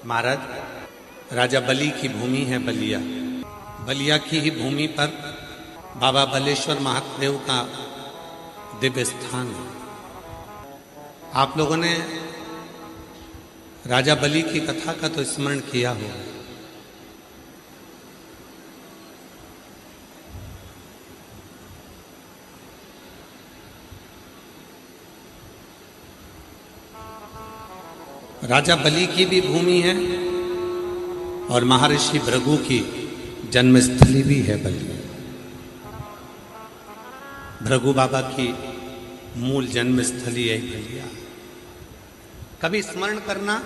महाराज, राजा बलि की भूमि है बलिया। बलिया की ही भूमि पर बाबा बलेश्वर महादेव का दिव्य स्थान है। आप लोगों ने राजा बलि की कथा का तो स्मरण किया होगा। राजा बलि की भी भूमि है और महर्षि भृगु की जन्मस्थली भी है बलिया। भृगु बाबा की मूल जन्मस्थली है बलिया। कभी स्मरण करना,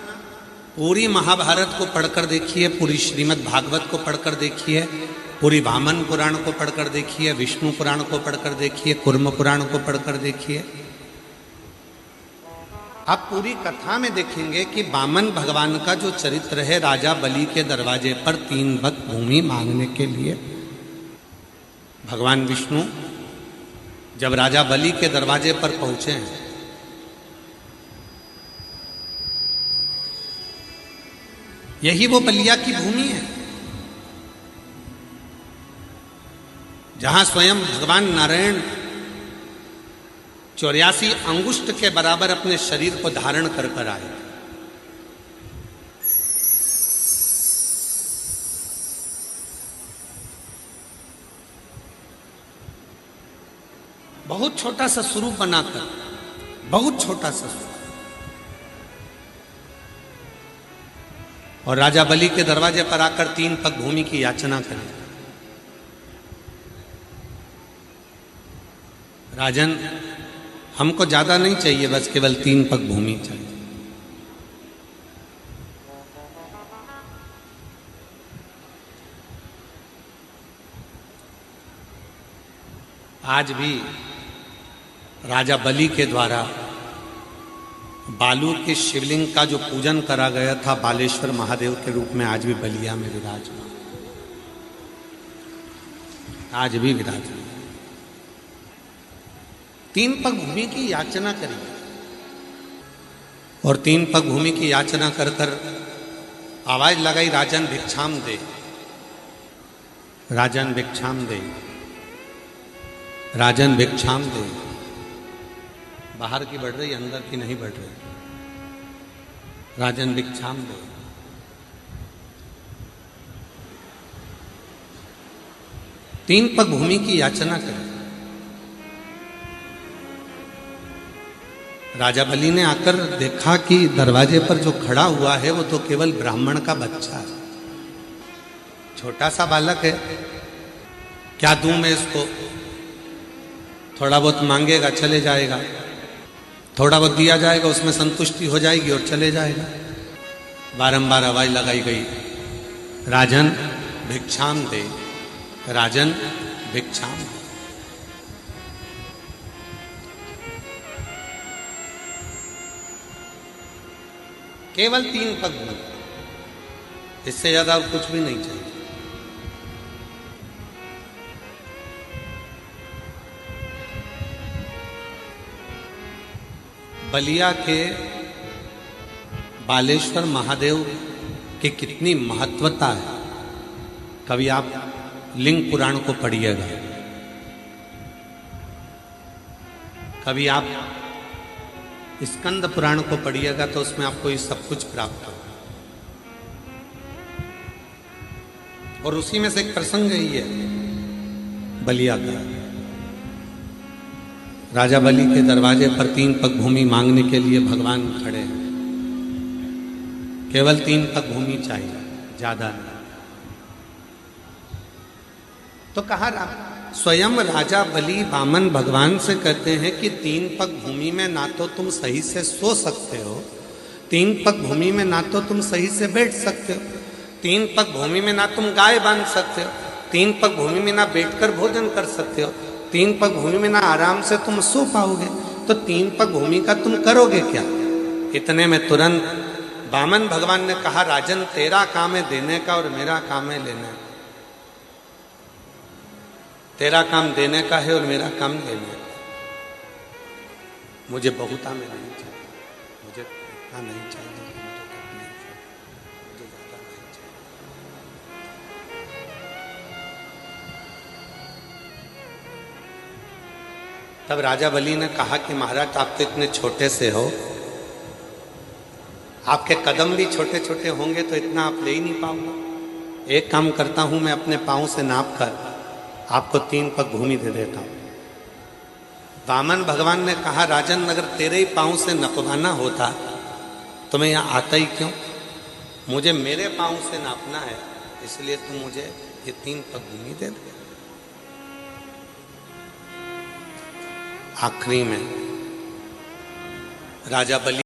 पूरी महाभारत को पढ़कर देखिए, पूरी श्रीमद् भागवत को पढ़कर देखिए, पूरी वामन पुराण को पढ़कर देखिए, विष्णु पुराण को पढ़कर देखिए, कूर्म पुराण को पढ़कर देखिए। आप पूरी कथा में देखेंगे कि वामन भगवान का जो चरित्र है, राजा बलि के दरवाजे पर 3 भक्त भूमि मांगने के लिए भगवान विष्णु जब राजा बलि के दरवाजे पर पहुंचे हैं, यही वो बलिया की भूमि है जहां स्वयं भगवान नारायण 84 अंगुष्ठ के बराबर अपने शरीर को धारण कर आए। बहुत छोटा सा स्वरूप बनाकर, बहुत छोटा सा स्वरूप, और राजा बलि के दरवाजे पर आकर 3 पग भूमि की याचना करें। राजन, हमको ज्यादा नहीं चाहिए, बस केवल 3 पग भूमि चाहिए। आज भी राजा बलि के द्वारा बालू के शिवलिंग का जो पूजन करा गया था बालेश्वर महादेव के रूप में, आज भी बलिया में विराजमान, आज भी विराजमान। 3 पग भूमि की याचना करी और 3 पग भूमि की याचना कर कर आवाज लगाई, राजन भिक्षाम दे, राजन भिक्षाम दे, राजन भिक्षाम दे। बाहर की बढ़ रही, अंदर की नहीं बढ़ रही। राजन भिक्षाम दे। तीन पग भूमि की याचना करी। राजा बलि ने आकर देखा कि दरवाजे पर जो खड़ा हुआ है वो तो केवल ब्राह्मण का बच्चा है, छोटा सा बालक है। क्या दूं मैं इसको? थोड़ा बहुत मांगेगा, चले जाएगा, थोड़ा बहुत दिया जाएगा, उसमें संतुष्टि हो जाएगी और चले जाएगा। बारंबार आवाज लगाई गई, राजन भिक्षाम दे, राजन भिक्षाम दे। केवल 3 पग भूमि, इससे ज्यादा और कुछ भी नहीं चाहिए। बलिया के बालेश्वर महादेव की कितनी महत्वता है, कभी आप लिंग पुराण को पढ़िएगा, कभी आप स्कंद पुराण को पढ़िएगा तो उसमें आपको ये सब कुछ प्राप्त होगा। और उसी में से एक प्रसंग ही है बलिया का। राजा बलि के दरवाजे पर 3 पग भूमि मांगने के लिए भगवान खड़े हैं। केवल 3 पग भूमि चाहिए, ज्यादा नहीं। तो कहा स्वयं राजा बलि वामन भगवान से कहते हैं कि 3 पग भूमि में ना तो तुम सही से सो सकते हो, 3 पग भूमि में ना तो तुम सही से बैठ सकते हो, 3 पग भूमि में ना तुम गाय बांध सकते हो, 3 पग भूमि में ना बैठकर भोजन कर सकते हो, 3 पग भूमि में ना आराम से तुम सो पाओगे। तो 3 पग भूमि का तुम करोगे क्या? इतने में तुरंत वामन भगवान ने कहा, राजन तेरा काम है देने का और मेरा काम है लेने का। तेरा काम देने का है और मेरा काम लेने का। मुझे बहुता में नहीं चाहिए, मुझे इतना नहीं चाहिए, तब राजा बलि ने कहा कि महाराज आप तो इतने छोटे से हो, आपके कदम भी छोटे छोटे होंगे तो इतना आप ले ही नहीं पाओगे। एक काम करता हूं, मैं अपने पाँव से नाप कर आपको 3 पग भूमि दे देता हूं। वामन भगवान ने कहा राजन अगर तेरे ही पाँव से नपवाना होता तो मैं यहाँ आता ही क्यों, मुझे मेरे पाँव से नापना है, इसलिए तू मुझे ये 3 पग भूमि दे दे। आखिरी में राजा बलि